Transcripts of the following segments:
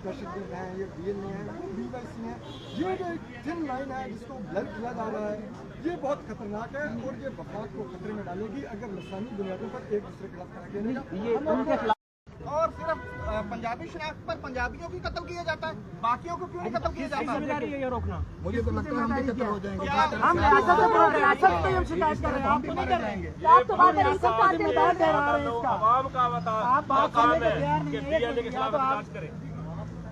दहशतगर्द हैं, ये BNA हैं, BYC हैं, ये जो थिन लाइन है जिसको ब्लर किया जा रहा है, ये बहुत खतरनाक है और ये वफाक को खतरे में डालेगी अगर लसानी बुनियादों पर एक दूसरे के खिलाफ खड़ा किया जाएगा। और सिर्फ पंजाबी शनाख्त पर पंजाबियों की कत्ल किया जाता है, बाकियों को क्यों नहीं कत्ल किया जाता? ये रोकना मुझे तो लगता है हम भी कत्ल हो जाएंगे। हम रियासत से बोल रहे हैं, रियासत पे हम शिकायत कर रहे हैं, आप तो नहीं कर रहे हैं। आप तो बात रियासत का जिम्मेदार ठहरा रहे हैं इसका। आवाम का आप बात करने को तैयार नहीं है के खिलाफ जांच करें।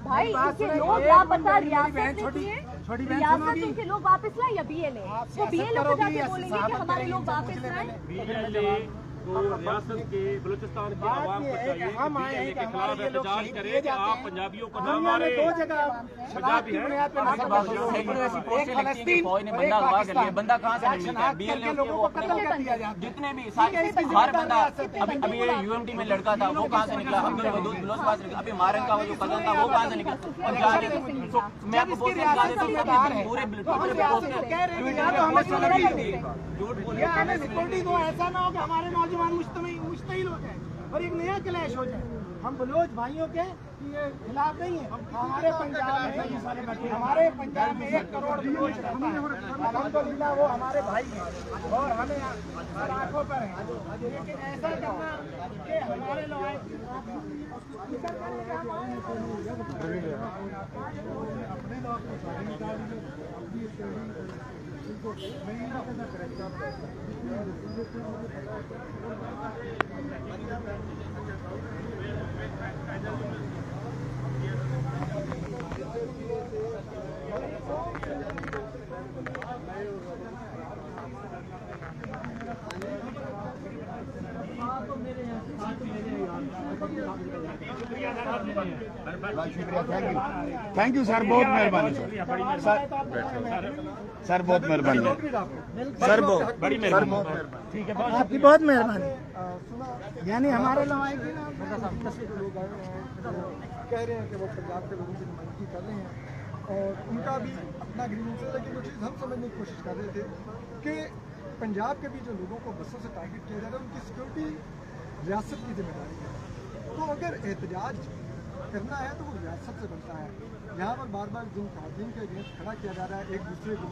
भाई इनके लोग लापता रियासत में किए, रियासत इनके लोग वापस लाए या BLA? वो BLA को जाके बोलेंगे कि हमारे लोग वापस लाए। तो रियासत के बलूचिस्तान के आवाम को चाहिए हम आए हैं के खिलाफ एहतजाज करें कि आप पंजाबियों को ना मारे। दो जगह पंजाबी है फौज ने बंदा अगवा कर लिया, बंदा कहाँ से मिलता है? BLA लोगों को कत्ल कर दिया जाता है, जितने भी हर बंदा अभी ये UMT में लड़का था वो कहाँ से निकला? अब्दुल वदूद बलोच पास निकला, अभी मारन का वो जो कजन था वो कहाँ से निकला? और मैं आपको बोल रहा हूँ ऐसा ना हो कि हमारे नौजवान मुश्तइल हो जाए और एक नया क्लैश हो जाए। हम बलोच भाइयों के ये खिलाफ नहीं है। हमारे पंजाब में 1 करोड़ बलोच रहता है, अल्हम्दुलिल्लाह वो हमारे भाई हैं और हमें आंखों पर है। लेकिन ऐसा करना कि हमारे लोग थैंक यू सर, बहुत मेहरबानी सर बहुत मेहरबानी सर, बड़ी मेहरबानी, ठीक है, आपकी बहुत मेहरबानी। यानी हमारे लोग आएंगे ना, लोग आए हैं कह रहे हैं कि वो पंजाब के लोगों की नुमाइंदगी कर रहे हैं और उनका भी अपना ग्रीवेंस है, लेकिन वो चीज़ हम समझने की कोशिश कर रहे थे कि पंजाब के भी जो लोगों को बसों से टारगेट किया जा रहा है उनकी सिक्योरिटी रियासत की जिम्मेदारी है। तो अगर एहतजाज करना है तो वो रियासत से बनता है। यहाँ पर बार बार जिन खातिन के अगेंस्ट खड़ा किया जा रहा है एक दूसरे को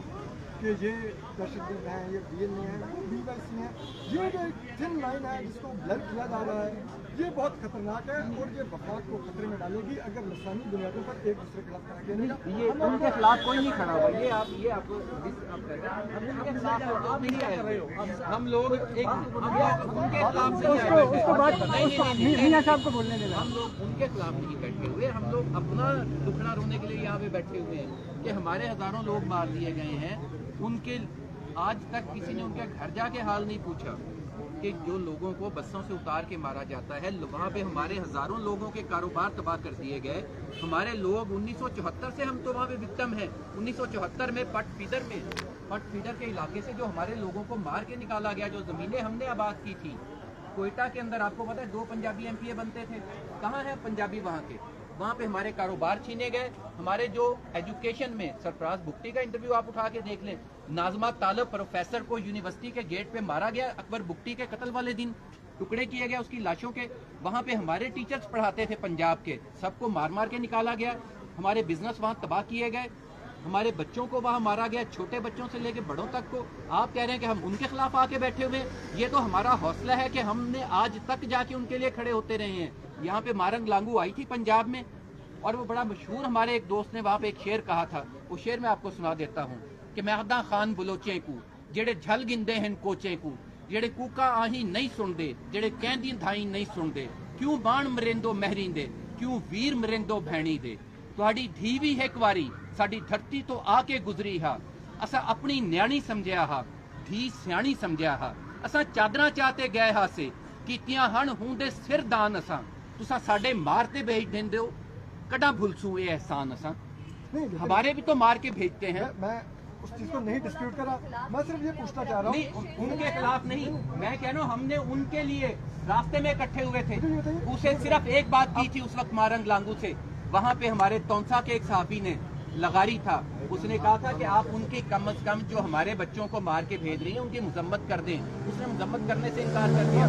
कि ये दहशतगर्द हैं, ये BNA हैं, BYC हैं, ये जो थिन लाइन है जिसको ब्लर किया जा रहा है, ये बहुत खतरनाक है और ये वफाक को खतरे में डालेगी अगर लसानी बुनियादों पर एक दूसरे के खिलाफ खड़ा किया जाएगा। ये उनके खिलाफ कोई नहीं खड़ा हुआ, ये आप आपको उनके खिलाफ आप नहीं कर रहे हो। हम लोग एक उनके खिलाफ मियां साहब को बोलने देना, हम लोग उनके खिलाफ नहीं बैठे हुए, हम लोग अपना दुखड़ा रोने के लिए यहाँ पे बैठे हुए हैं कि हमारे हजारों लोग मार दिए गए हैं। उनके आज तक किसी ने उनके घर जाके हाल नहीं पूछा कि जो लोगों को बसों से उतार के मारा जाता है, वहाँ पे हमारे हजारों लोगों के कारोबार तबाह कर दिए गए। हमारे लोग 1974 से हम तो वहाँ पे विक्टिम हैं। 1974 में पट फीडर के इलाके से जो हमारे लोगों को मार के निकाला गया, जो जमीनें हमने आबाद की थी कोयटा के अंदर, आपको पता है 2 पंजाबी MPA बनते थे, कहाँ है पंजाबी वहाँ के? वहाँ पे हमारे कारोबार छीने गए। हमारे जो एजुकेशन में सरफराज भुट्टी का इंटरव्यू आप उठा के देख लें, नाजमा तालब प्रोफेसर को यूनिवर्सिटी के गेट पे मारा गया, अकबर भुट्टी के कत्ल वाले दिन टुकड़े किए गए उसकी लाशों के। वहाँ पे हमारे टीचर्स पढ़ाते थे पंजाब के, सबको मार मार के निकाला गया। हमारे बिजनेस वहाँ तबाह किए गए, हमारे बच्चों को वहाँ मारा गया, छोटे बच्चों से लेके बड़ों तक को। आप कह रहे हैं कि हम उनके खिलाफ आके बैठे हुए, ये तो हमारा हौसला है कि हमने आज तक जाके उनके लिए खड़े होते रहे हैं। यहाँ पे मारंग लांगू आई थी पंजाब में और वो बड़ा मशहूर, हमारे एक दोस्त ने वहाँ पे एक शेर कहा था, वो शेर मैं आपको सुना देता हूँ कि मैं अदा खान बलोचे को जेड़े झल गिंदे हैं कोचे को, जेड़े कूका आही नहीं सुनते, जेड़े कहंदी धाई नहीं सुनते, क्यों बाण मरेंदो महरींदे, क्यों वीर मरेंदो भैणी दे, तुहाडी धी भी एक वारी साडी धरती तो आके गुजरी हा, असा अपनी न्याणी समझिया हा, धी सियाणी समझिया हा, असा चादरां चाहते गए हा से कीतियां हन हुंदे सिर दान, असा तुसा साडे मारते भेज देंदे हो, कड़ा भुलसू ये एहसान असा, हमारे भी तो मार के भेजते हैं। मैं उस चीज को नहीं डिस्प्यूट करा, मैं सिर्फ ये पूछना चाह रहा हूँ, उनके खिलाफ नहीं, मैं कह रहा हूँ हमने उनके लिए रास्ते में इकट्ठे हुए थे, उसे सिर्फ एक बात की थी उस वक्त मारंग लांगू से। वहाँ पे हमारे तौंसा के एक साहबी ने लगारी था, उसने कहा था कि आप उनकी कम अज कम जो हमारे बच्चों को मार के भेज रही हैं उनकी मजम्मत कर दें। उसने मजम्मत करने से इनकार कर दिया।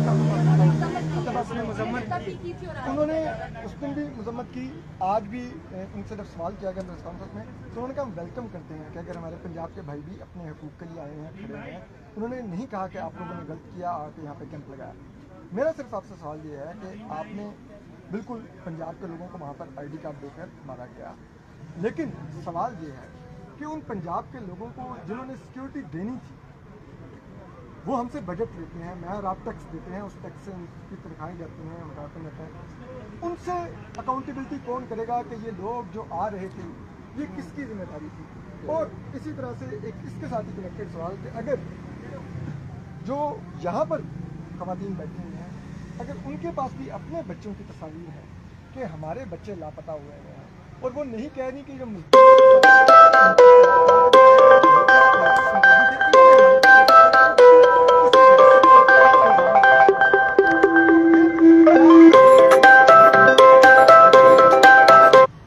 उन्होंने उस दिन भी मजम्मत की, आज भी उनसे जब सवाल किया गया प्रेस कॉन्फ्रेंस में तो उन्होंने कहा हम वेलकम करते हैं कि अगर हमारे पंजाब के भाई भी अपने हकूक़ के लिए आए हैं, खड़े हैं। उन्होंने नहीं कहा कि आप लोगों ने गलत किया आके यहाँ पे कैंप लगाया। मेरा सिर्फ आपसे सवाल ये है कि आपने बिल्कुल पंजाब के लोगों को वहाँ पर ID कार्ड देकर मारा गया, लेकिन सवाल ये है कि उन पंजाब के लोगों को जिन्होंने सिक्योरिटी देनी थी वो हमसे बजट लेते हैं, मैं आप टैक्स देते हैं, उस टैक्स से उनकी तनख्वाहें जाती हैं, उनका वेतन रहता है। उनसे अकाउंटेबिलिटी कौन करेगा कि ये लोग जो आ रहे थे ये किसकी जिम्मेदारी थी? और इसी तरह से एक इसके साथ ही कनेक्टेड सवाल कि अगर जो यहाँ पर ख़वातीन बैठी हुई हैं, अगर उनके पास भी अपने बच्चों की तस्वीर है कि हमारे बच्चे लापता हुए हैं और वो नहीं कह रही कि जो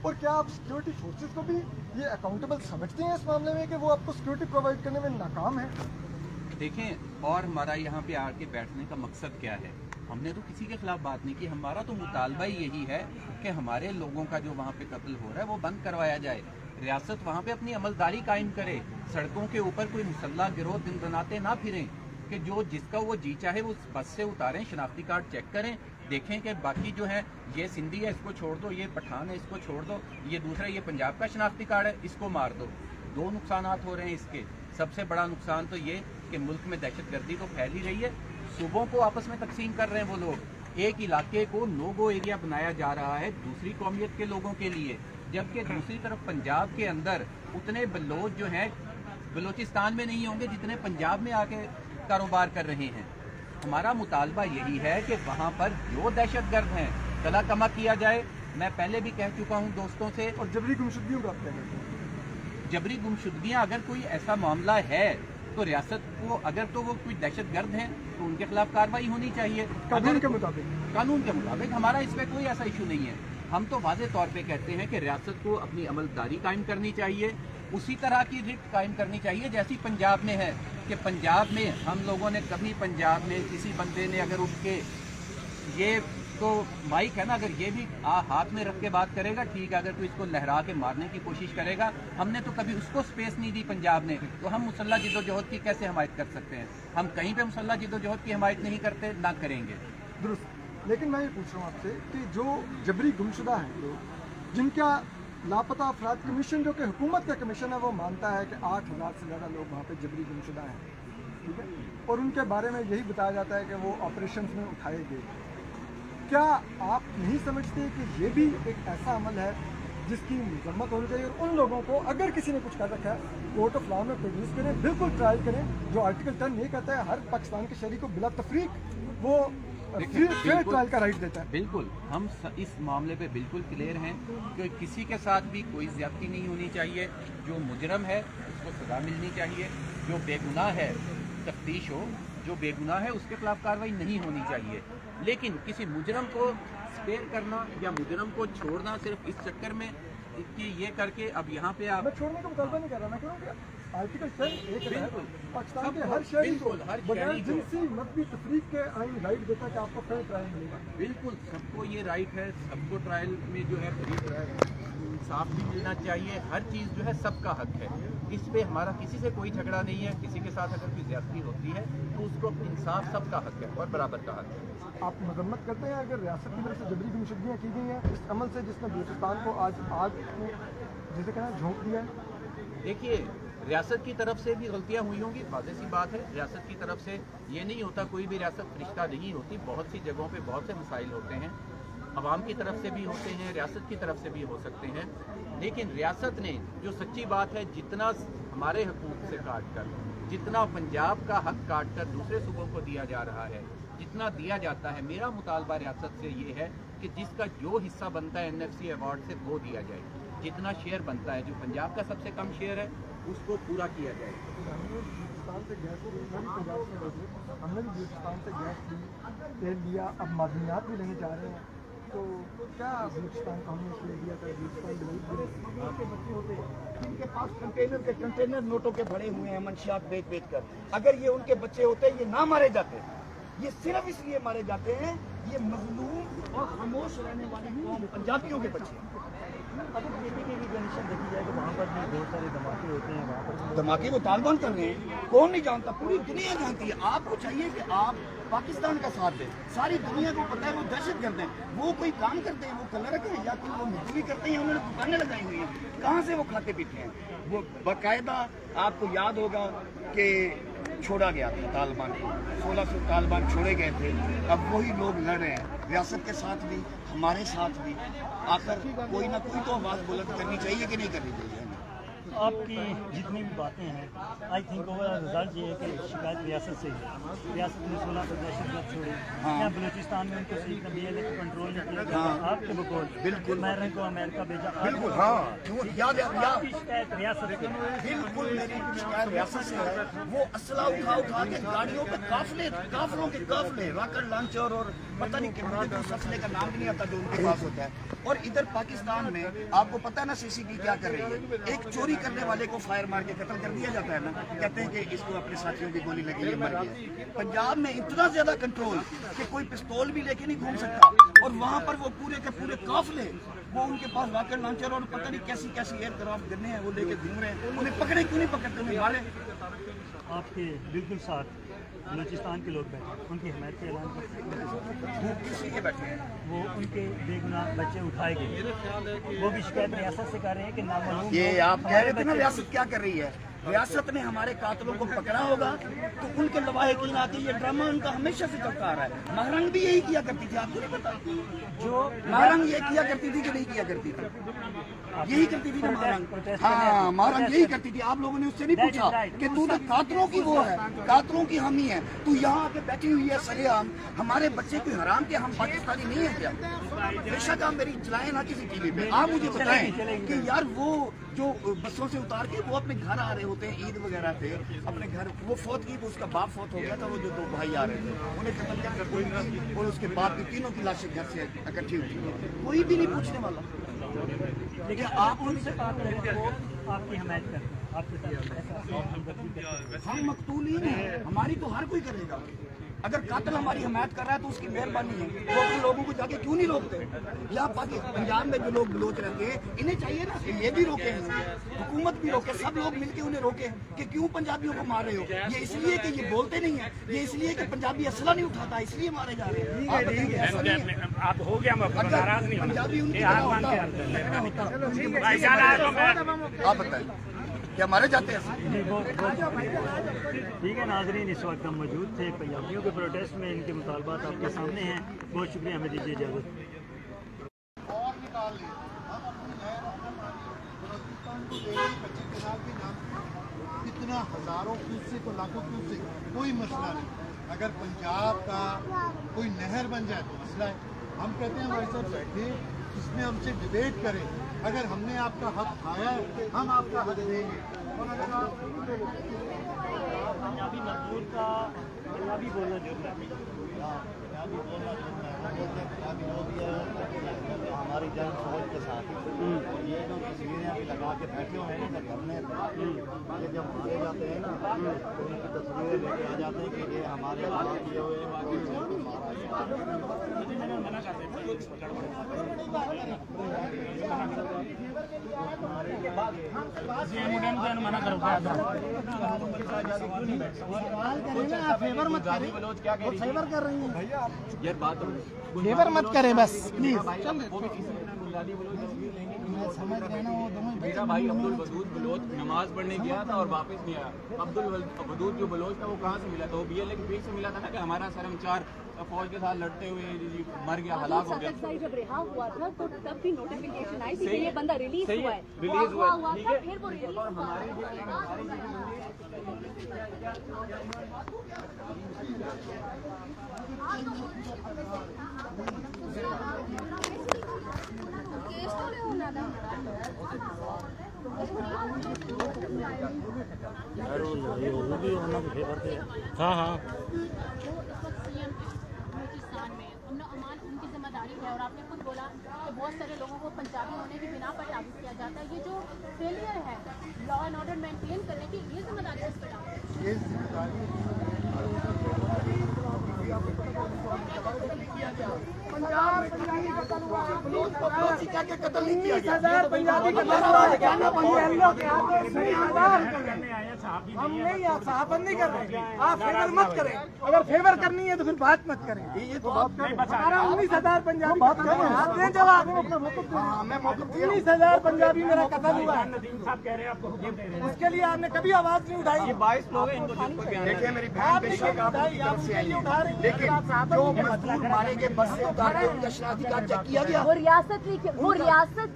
और क्या आप सिक्योरिटी फोर्सेस को भी ये अकाउंटेबल समझते हैं इस मामले में कि वो आपको सिक्योरिटी प्रोवाइड करने में नाकाम है? देखें, और हमारा यहाँ पे आके बैठने का मकसद क्या है? हमने तो किसी के खिलाफ बात नहीं की। हमारा तो मुतालबा ही यही है कि हमारे लोगों का जो वहाँ पे कत्ल हो रहा है वो बंद करवाया जाए। रियासत वहाँ पे अपनी अमलदारी कायम करे, सड़कों के ऊपर कोई मुसल्ला गिरोह दिन दनाते ना फिरें कि जो जिसका वो जी चाहे वो बस से उतारें, शनाख्ती कार्ड चेक करें, देखें कि बाकी जो है ये सिंधी है इसको छोड़ दो, ये पठान है इसको छोड़ दो, ये दूसरा ये पंजाब का शनाख्ती कार्ड है इसको मार दो। दो नुकसानात हो रहे हैं इसके। सबसे बड़ा नुकसान तो ये कि मुल्क में दहशतगर्दी तो फैल ही रही है, सूबों को आपस में तकसीम कर रहे हैं वो लोग। एक इलाके को नो गो एरिया बनाया जा रहा है दूसरी कौमियत के लोगों के लिए, जबकि दूसरी तरफ पंजाब के अंदर उतने बलोच जो हैं बलोचिस्तान में नहीं होंगे जितने पंजाब में आके कारोबार कर रहे हैं। हमारा मुतालबा यही है कि वहाँ पर जो दहशतगर्द हैं गला कमा किया जाए। मैं पहले भी कह चुका हूँ दोस्तों से। और जबरी गुमशुदगियों का आप क्या कहते हैं? जबरी गुमशुदगियाँ अगर कोई ऐसा मामला है तो रियासत को, अगर तो वो कोई दहशतगर्द हैं तो उनके खिलाफ कार्रवाई होनी चाहिए कानून के मुताबिक। हमारा इसमें कोई ऐसा इशू नहीं है। हम तो वाज़े तौर पे कहते हैं कि रियासत को अपनी अमलदारी कायम करनी चाहिए, उसी तरह की रिट कायम करनी चाहिए जैसी पंजाब में है। कि पंजाब में हम लोगों ने कभी पंजाब में किसी बंदे ने अगर उठ के ये तो माइक है ना, अगर ये भी हाथ में रख के बात करेगा ठीक है, अगर कोई इसको लहरा के मारने की कोशिश करेगा, हमने तो कभी उसको स्पेस नहीं दी पंजाब ने, तो हम मुसल्ला जिद्दोजहद की कैसे हमायत कर सकते हैं? हम कहीं पे मुसल्ला जिद्दोजहद की हमायत नहीं करते, ना करेंगे। दुरुस्त। लेकिन मैं ये पूछ रहा हूँ आपसे कि जो जबरी गुमशुदा हैं लोग, जिनका लापता अफराद कमीशन जो कि हुकूमत का कमीशन है वो मानता है कि 8,000 से ज़्यादा लोग वहाँ पे जबरी गुमशुदा हैं, ठीक है, और उनके बारे में यही बताया जाता है कि वो ऑपरेशन में उठाए गए। क्या आप नहीं समझते कि ये भी एक ऐसा अमल है जिसकी मजम्मत होनी चाहिए? और उन लोगों को अगर किसी ने कुछ कर रखा है कोर्ट ऑफ लॉ में प्रोड्यूस करें, बिल्कुल ट्रायल करें। जो आर्टिकल 10 ये कहता है हर पाकिस्तान के शहरी को बिला तफरीक वो फेयर ट्रायल का राइट देता है। बिल्कुल, हम इस मामले पे बिल्कुल क्लियर हैं कि किसी के साथ भी कोई ज्यादती नहीं होनी चाहिए। जो मुजरम है उसको सजा मिलनी चाहिए, जो बेगुनाह है तफ्तीश हो, जो बेगुनाह है उसके खिलाफ कार्रवाई नहीं होनी चाहिए। लेकिन किसी मुजरम को स्पेयर करना या मुजरम को छोड़ना सिर्फ इस चक्कर में कि ये करके अब यहाँ पे आप, मैं छोड़ने का मुतालबा नहीं कर रहा, मैं कह रहा हूँ कि आर्टिकल 10 एक है पाकिस्तान के सबको, हर शहरी को बिल्कुल, हर बगैर शहरी को। जिनसी मजहबी तफरीक के आइन राइट देता है कि आपको फेयर ट्रायल मिलेगा। बिल्कुल सबको ये राइट है, सबको ट्रायल में जो है इंसाफ भी मिलना चाहिए। हर चीज़ जो है सबका हक है, इस पे हमारा किसी से कोई झगड़ा नहीं है। किसी के साथ अगर कोई ज्यादती होती है तो उसको इंसाफ सबका हक है और बराबर का हक है। आप मजम्मत करते हैं अगर रियासत की तरफ से जबरी गुमशुदगियाँ की गई हैं इस अमल से जिसने बलूचिस्तान को आज आग में जिसे कहना झोंक दिया है? देखिए, रियासत की तरफ से भी गलतियां हुई होंगी, वाज़ेह सी बात है। रियासत की तरफ से ये नहीं होता, कोई भी रियासत फरिश्ता नहीं होती। बहुत सी जगहों पे बहुत से मसाइल होते हैं, अवाम की तरफ से भी होते हैं, रियासत की तरफ से भी हो सकते हैं। लेकिन रियासत ने जो सच्ची बात है, जितना हमारे हकूक़ से काट कर, जितना पंजाब का हक काट कर दूसरे सूबों को दिया जा रहा है, जितना दिया जाता है, मेरा मुतालबा रियासत से ये है कि जिसका जो हिस्सा बनता है NFC अवार्ड से वो दिया जाए। जितना शेयर बनता है, जो पंजाब का सबसे कम शेयर है, उसको पूरा किया जाए। हमने बलूचिस्तान से गैस ली, हमने भी बलूचिस्तान से गैस ली, तेल लिया, अब मादनियात भी लेने जा रहे हैं। तो क्या बलूचिस्तान को हमने इसलिए दिया था? बलूचिस्तान के बच्चे होते हैं जिनके पास कंटेनर के कंटेनर नोटों के भरे हुए हैं मंशियात बेच बेच कर, अगर ये उनके बच्चे होते ये ना मारे जाते। ये सिर्फ इसलिए मारे जाते हैं ये मजलूम और खामोश रहने वाली कौम पंजाबियों के बच्चे। अगर खेती की कंडीशन देखी जाए तो वहाँ पर भी बहुत सारे धमाके होते हैं, वहाँ पर धमाके वो तालिबान कर रहे हैं, कौन नहीं जानता, पूरी दुनिया जानती है। आपको चाहिए कि आप पाकिस्तान का साथ दें, सारी दुनिया को पता है वो दहशत गर्द हैं, वो कोई काम करते हैं, वो कलर हैं या कोई वो मिजली करते हैं, उन्होंने दुकानें लगाई हुई हैं, कहाँ से वो खाते पीते हैं। वो बाकायदा आपको याद होगा कि छोड़ा गया था तालिबान को, 1600 तालिबान छोड़े गए थे, अब वही लोग लड़ रहे हैं रियासत के साथ भी हमारे साथ भी। आखिर कोई ना कोई तो आवाज़ बुलंद करनी चाहिए कि नहीं करनी चाहिए। आपकी जितनी भी बातें हैं, आई थिंक ओवरऑल रिजल्ट ये है कि शिकायत रियासत से है। रियासत ने 16 को दहशतगर्द छोड़े, यहाँ बलूचिस्तान में उनको सीट नबी है लेकिन कंट्रोल नहीं किया गया। आपके बकौल बिल्कुल मैरन को अमेरिका भेजा। बिल्कुल हाँ, याद आपकी शिकायत रियासत से है। बिल्कुल मेरी शिकायत रियासत से है। वो असला उठा उठा के गाड़ियों पे काफलों के काफले रॉकेट लॉन्चर और पता नहीं कितने उस असले का नाम भी नहीं आता जो उनके पास होता है। और इधर पाकिस्तान में आपको पता है ना सीसीबी क्या कर रही है, एक चोरी करने वाले को फायर मार के कत्ल कर दिया जाता है ना, कहते हैं कि इसको अपने साथियों की गोली लगी है मर गया। पंजाब में इतना ज्यादा कंट्रोल कि कोई पिस्तौल भी लेके नहीं घूम सकता, और वहाँ पर वो पूरे के पूरे काफले वो उनके पास रॉकेट लॉन्चर और पता नहीं कैसी कैसी एयरक्राफ्ट गन्ने हैं वो लेके घूम रहे हैं। उन्हें पकड़े क्यों नहीं पकड़ते, उन्हें मारे। आपके बिल्कुल साथ बलूचिस्तान के लोग बैठे, उनकी हिमायत का ऐलान करते हैं। वो किसी के बैठे हैं, वो उनके बेगुनाह बच्चे उठाए गए, वो भी शिकायत रियासत से कर रहे हैं कि नामालूम ये लोग आप कह रहे थे ना रियासत क्या कर रही है। रियासत ने हमारे कातलों को पकड़ा होगा तो उनके लवाहिकीन आके ये ड्रामा उनका हमेशा से चलता आ रहा है। महरंग भी यही किया करती थी, आपको नहीं पता? जो महरंग ये किया करती थी कि नहीं किया करती थी, यही करती थी ना महरंग। हाँ, महरंग यही करती थी। आप लोगों ने उससे नहीं पूछा कि तू तो कातलों की वो है, कातलों की हामी है, तू यहाँ आके बैठी हुई है सरेआम, हमारे बच्चे कोई हराम के हम पाकिस्तानी नहीं है क्या? बेशक आप मेरी चलाएं ना किसी टीवी पे, आप मुझे बताएं कि यार वो जो बसों से उतार के वो अपने घर आ रहे होते हैं ईद वगैरह पे, अपने घर वो फौत की, उसका बाप फौत हो गया था, वो जो दो भाई आ रहे थे उन्हें कत्ल कर कोई नहीं, और उसके बाद भी तीनों की लाशें घर से इकट्ठी हुई, कोई भी नहीं पूछने वाला। लेकिन आप उनसे बात करें वो आपकी हिमायत करते हैं, आपके हम मकतूलीन हैं, हमारी तो हर कोई करेगा। अगर कातिल हमारी हिमायत कर रहा है तो उसकी मेहरबानी है, वो अपने लोगों को जाके क्यों नहीं रोकते? या पंजाब में जो लोग बलोच रहते हैं इन्हें चाहिए ना कि ये भी रोके, हुकूमत भी रोके, सब लोग मिलके उन्हें रोके कि क्यों पंजाबियों को मार रहे हो। ये इसलिए कि ये बोलते नहीं है, ये इसलिए कि पंजाबी असला नहीं उठाता, इसलिए मारे जा रहे हैं। आप हो गया नाराज नहीं पंजाबी उनकी आप बताएं क्या मारे जाते हैं? ठीक है नाजरीन, इस वक्त हम मौजूद थे पंजाबियों के प्रोटेस्ट में, इनके मुतालबात आपके सामने हैं। बहुत शुक्रिया, हमें दीजिए इजाज़त। कितना हजारों क्यूसेक को लाखों क्यूसेक कोई मसला नहीं। अगर पंजाब का कोई नहर बन जाए तो मसला है। हम कहते हैं भाई साहब बैठे, इसमें हमसे डिबेट करें, अगर हमने आपका हक खाया है हम आपका हक देंगे। और अगर आप पंजाबी मजदूर का पंजाबी बोलना जरूरी है, पंजाबी बोलना पंजाबी लोग ये हमारी जन सोच के साथ और ये जो तस्वीरें अभी लगा के बैठे हुए हैं घर में, ये जब मारे जाते हैं ना तो उनकी तस्वीरें लेके आ जाते हैं कि ये हमारे हाथ किए हुए फेवर मत करें, फेवर कर रही हैं भैया, यार बात फेवर मत करें बस प्लीज। समझ गए ना, वो दोनों मेरा भाई अब्दुल वदूद बलोच नमाज पढ़ने गया था और वापस नहीं आया। अब्दुल वदूद जो बलोच था वो कहाँ से मिला था? वो BLA के पीछे से मिला था ना कि हमारा सरमचार फौज के साथ लड़ते हुए मर गया, हलाक हो गया। जब रिहा हुआ था तो तब भी नोटिफिकेशन आई थी कि ये बंदा रिलीज हुआ है, रिलीज हुआ ठीक है, फिर वो रिलीज और हमारे हाँ हाँ उनकी जिम्मेदारी है। और आपने खुद बोला कि बहुत सारे लोगों को पंजाबी होने की बिना पर ताबीज किया जाता है। ये जो फेलियर है लॉ एंड ऑर्डर मेंटेन करने की, ये जिम्मेदारी किस पे डालते हैं? ये जिम्मेदारी बलोची क्या के कत्ल नहीं किया गया। हम नहीं साहब नहीं कर रहे, आप फेवर मत करें। अगर फेवर करनी है तो फिर बात मत करें। ये तो बात हमारा 19,000 पंजाबी आप दें जवाब। 19,000 पंजाबी मेरा कत्ल हुआ है, उसके लिए आपने कभी आवाज नहीं उठाई। 22 लोग हैं, इनको देखिए मेरी बहन बेशक आपकी तरफ से आई है, लेकिन जो मजदूर मारे के बस से उतार के उनका शनाख्ती कार्ड चेक किया गया। वो रियासत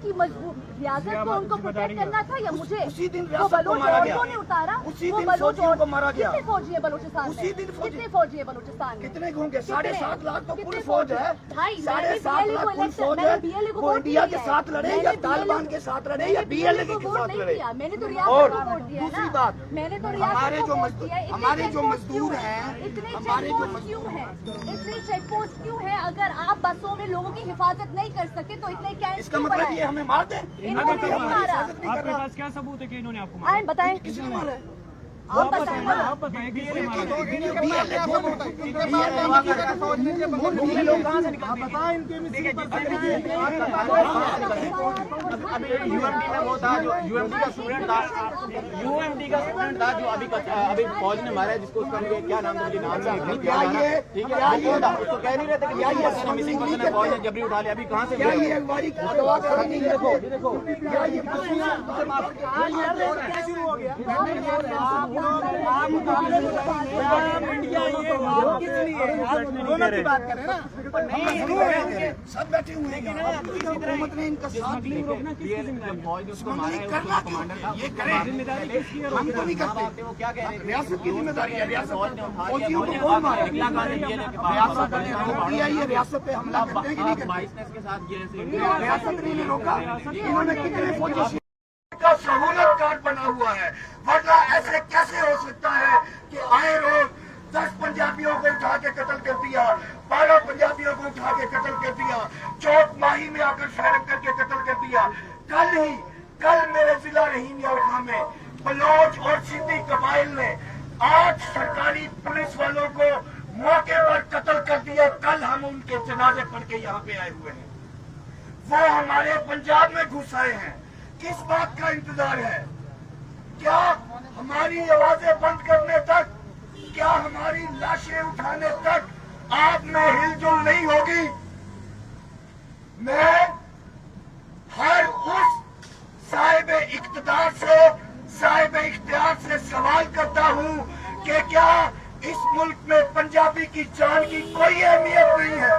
की मजबूत रियासत को उनको प्रोटेक्ट करना था या मुझे? उसी दिन वो रियासत को बलूच मारा गया। औरतों ने उतारा, उसी वो दिन बलूच फौजियों को मारा गया। कितने फौजी है बलूचिस्तान में? उसी दिन फौजी- कितने फौजी है बलूचिस्तान में? कितने होंगे? 7.5 लाख तो कितने पूरी फौज है। भाई 7.5 लाख पूरी फौज है। वो इंडिया के साथ लड़े या तालिबान के साथ लड़े या BLA के साथ लड़े। मैंने तो और रियासत को वोट दिया है दूसरी ना। बात, मैंने तो हमारे रियासत जो को वोट मजदूर- दिया है। हमारे जो checkpost मजदूर क्यों हैं, इतने हमारे जो checkpost क्यों है? इतने चेक पोस्ट क्यों है? अगर आप बसों में लोगों की हिफाजत नहीं कर सकते तो इतने कैंप इसका क्यों मतलब बढ़ाए? ये हमें मार दें। इन्होंने नहीं मारा। आपके पास क्या सबूत है कि इन्होंने आपको आए बताएं, किसने मारा है? आप बताएं ना। आप बताएं कि इसने मारा है। लोग कहाँ से निकलते हैं? बताएं इनके अभी यूएमडी में वो था जो यूएमडी का स्टूडेंट था जो अभी फौज ने मारा है, जिसको उसका मुझे क्या नाम था, मुझे नाम से नहीं किया जा रहा। ठीक है, वो कौन था? उसको कह नहीं रहे थे कि मिसिंग पर्सन है, फौज ने जबरी उठा लिया। अभी कहाँ से क्या ये अगवाई का अगवा करनी है? देखो क्या ये क्या शुरू हो गया? दोनों की बात करें ना। सब बैठे हुए हैं। हुकूमत ने इनका साथ लिया। फौज ने उसको मारा है, उसका कमांडर था, ये करें, हम तो नहीं करते। वो क्या कह रहे थे? रियासत की जिम्मेदारी है। रियासत फौज ने उठा फौजियों को लिया, कौन मारे? निकला कहाँ से BLA के पास? रियासत ने रोक दिया। ये रियासत पे हमला करते हैं कि नहीं करते? बाइसनेस के साथ ये ऐसे रियासत ने नहीं रोका। इन्होंने कितने फौजी का सहूलत कार्ड बना हुआ है, वरना ऐसे कैसे हो सकता है कि आए रोज 10 पंजाबियों को उठा के कत्ल कर दिया, 12 पंजाबियों को उठा के कत्ल कर दिया, चौथ माही में आकर फायरिंग करके कत्ल कर दिया। कल मेरे जिला रहीम यारखा में बलोच और सिंधी कबाइल ने 8 सरकारी पुलिस वालों को मौके पर कत्ल कर दिया। कल हम उनके जनाजे पढ़ के यहाँ पे आए हुए हैं। वो हमारे पंजाब में घुस आए हैं। किस बात का इंतजार है? क्या हमारी आवाजें बंद करने तक, क्या हमारी लाशें उठाने तक आप में हिलजुल नहीं होगी? मैं हर उस साहिब इख्तियार से सवाल करता हूं कि क्या इस मुल्क में पंजाबी की जान की कोई अहमियत नहीं है?